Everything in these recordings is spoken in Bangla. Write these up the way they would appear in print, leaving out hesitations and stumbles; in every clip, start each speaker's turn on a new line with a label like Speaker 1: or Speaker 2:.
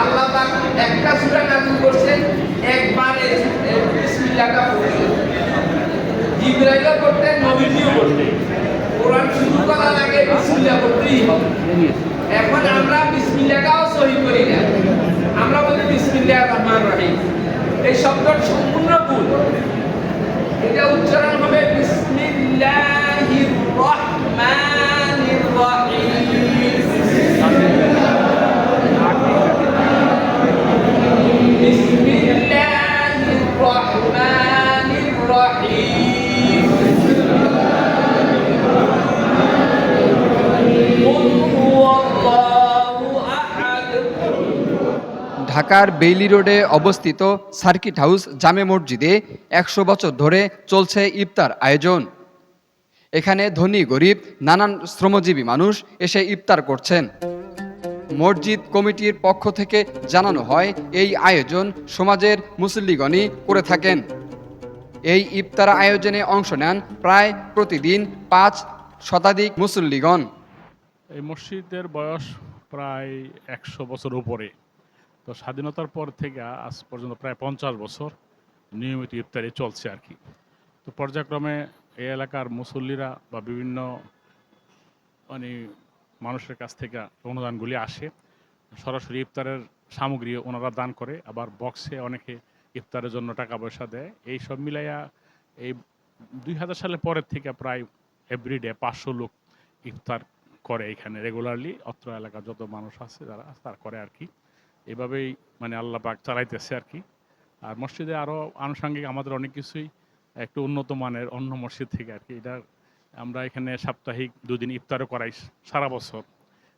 Speaker 1: আল্লাহ পাক একটা সূরা নাযিল করছেন, একবারে বিসমিল্লাহটা পড়ছেন। জিবরাইলও করতেন, নবীজিও করতেন। কোরআন শুরু করার আগে বিসমিল্লাহ করতেই হবে। এখন আমরা বিসমিল্লাহটাও সহি করি না, আমরা বলি বিসমিল্লাহির রহমানির রহিম। এই শব্দটা সম্পূর্ণ ভুল। এটা উচ্চারণ হবে বিসমিল্লাহির রহমানির রহিম। বিসমিল্লাহির রহমানির রহিম। কুল হুয়াল্লাহু আহাদ।
Speaker 2: ঢাকার বেইলি রোডে অবস্থিত সার্কিট হাউস জামে মসজিদে ১০০ বছর ধরে চলছে ইফতার আয়োজন। এখানে ধনী গরিব নানান শ্রমজীবী মানুষ এসে ইফতার করছেন। মসজিদ কমিটির পক্ষ থেকে জানানো হয়, এই আয়োজন সমাজের মুসল্লিগণই করে থাকেন। এই ইফতার আয়োজনে অংশ নেন প্রায় প্রতিদিন ৫ শতাধিক মুসল্লিগণ।
Speaker 3: এই মসজিদের বয়স প্রায় ১০০ বছর উপরে। তো স্বাধীনতার পর থেকে আজ পর্যন্ত প্রায় ৫০ বছর নিয়মিত ইফতারি চলছে আর কি। তো পর্যায়ক্রমে এই এলাকার মুসল্লিরা বা বিভিন্ন মানে মানুষের কাছ থেকে অনুদানগুলি আসে। সরাসরি ইফতারের সামগ্রী ওনারা দান করে, আবার বক্সে অনেকে ইফতারের জন্য টাকা পয়সা দেয়। এই সব মিলাইয়া এই ২০০০ সালের পরের থেকে প্রায় এভরিডে ৫০০ লোক ইফতার করে এখানে রেগুলারলি। অত্র এলাকার যত মানুষ আছে যারা তার করে আর কি। এভাবেই মানে আল্লাহ পাক চালাইতেছে আর কি। আর মসজিদে আরও আনুষঙ্গিক আমাদের অনেক কিছুই একটু উন্নত মানের অন্য মসজিদ থেকে আর কি। এটা আমরা এখানে সাপ্তাহিক ২ দিন ইফতারও করাই সারা বছর।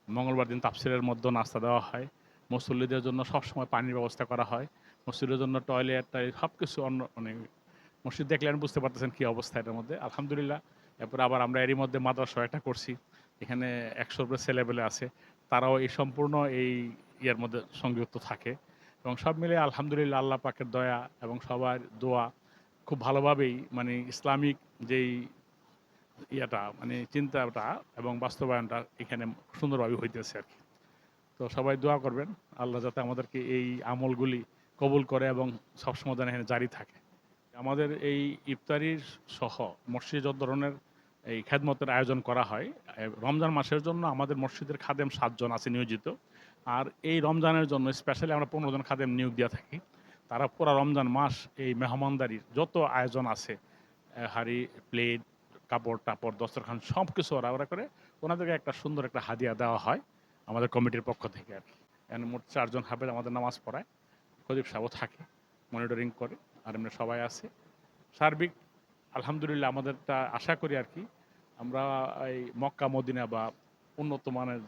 Speaker 3: মঙ্গলবার দিন তাফসিরের মধ্যে নাস্তা দেওয়া হয়। মুসল্লিদের জন্য সবসময় পানির ব্যবস্থা করা হয়। মসজিদের জন্য টয়লেট সব কিছু অন্য মানে মসজিদ দেখলে আপনি বুঝতে পারতেছেন কী অবস্থা এটার মধ্যে, আলহামদুলিল্লাহ। এরপরে আবার আমরা এরই মধ্যে মাদ্রাসা একটা করছি। এখানে ১০০ উপরে ছেলেপেলে আছে, তারাও এই সম্পূর্ণ এই ইয়ের মধ্যে সংযুক্ত থাকে। এবং সব মিলিয়ে আলহামদুলিল্লাহ আল্লাহ পাকের দয়া এবং সবার দোয়া খুব ভালোভাবেই মানে ইসলামিক যেই ইয়েটা মানে চিন্তাটা এবং বাস্তবায়নটা এখানে সুন্দরভাবে হইতেছে আর কি। তো সবাই দোয়া করবেন আল্লাহ যাতে আমাদেরকে এই আমলগুলি কবুল করে এবং সবসময় যেন এখানে জারি থাকে। আমাদের এই ইফতারির সহ মসজিদে যত ধরনের এই খেদমতের আয়োজন করা হয়, রমজান মাসের জন্য আমাদের মসজিদের খাদেম ৭ জন আছে নিয়োজিত। আর এই রমজানের জন্য স্পেশালি আমরা ১৫ জন খাদেম নিয়োগ দিয়ে থাকি। তারা পুরো রমজান মাস এই মেহমানদারির যত আয়োজন আছে, হাঁড়ি প্লেট কাপড় টাপড় দস্তরখান সব কিছু ওরা করে। ওনাদেরকে একটা সুন্দর একটা হাদিয়া দেওয়া হয় আমাদের কমিটির পক্ষ থেকে আর কি। এখানে মোট ৪ জন হাফেজ আমাদের নামাজ পড়ায়, খতিব সাহেবও থাকে, মনিটরিং করে, আর এমনি সবাই আছে। সার্বিক আলহামদুলিল্লাহ আমাদেরটা আশা করি আর কি আমরা এই মক্কা মদিনা বা উন্নত মানের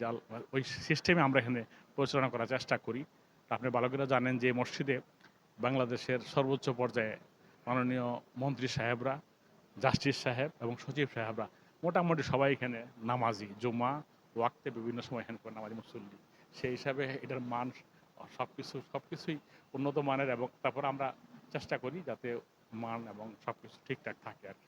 Speaker 3: ওই সিস্টেমে আমরা এখানে পরিচালনা করার চেষ্টা করি। আপনি ভালো করে জানেন যে মসজিদে বাংলাদেশের সর্বোচ্চ পর্যায়ে মাননীয় মন্ত্রী সাহেবরা, জাস্টিস সাহেব এবং সচিব সাহেবরা মোটামুটি সবাই এখানে নামাজি, জুমা ওয়াক্তে বিভিন্ন সময় এখানে করে নামাজি মুসল্লি। সেই হিসাবে এটার মান সবকিছুই উন্নত মানের, এবং তারপর আমরা চেষ্টা করি যাতে মান এবং সবকিছু ঠিকঠাক থাকে আর কি।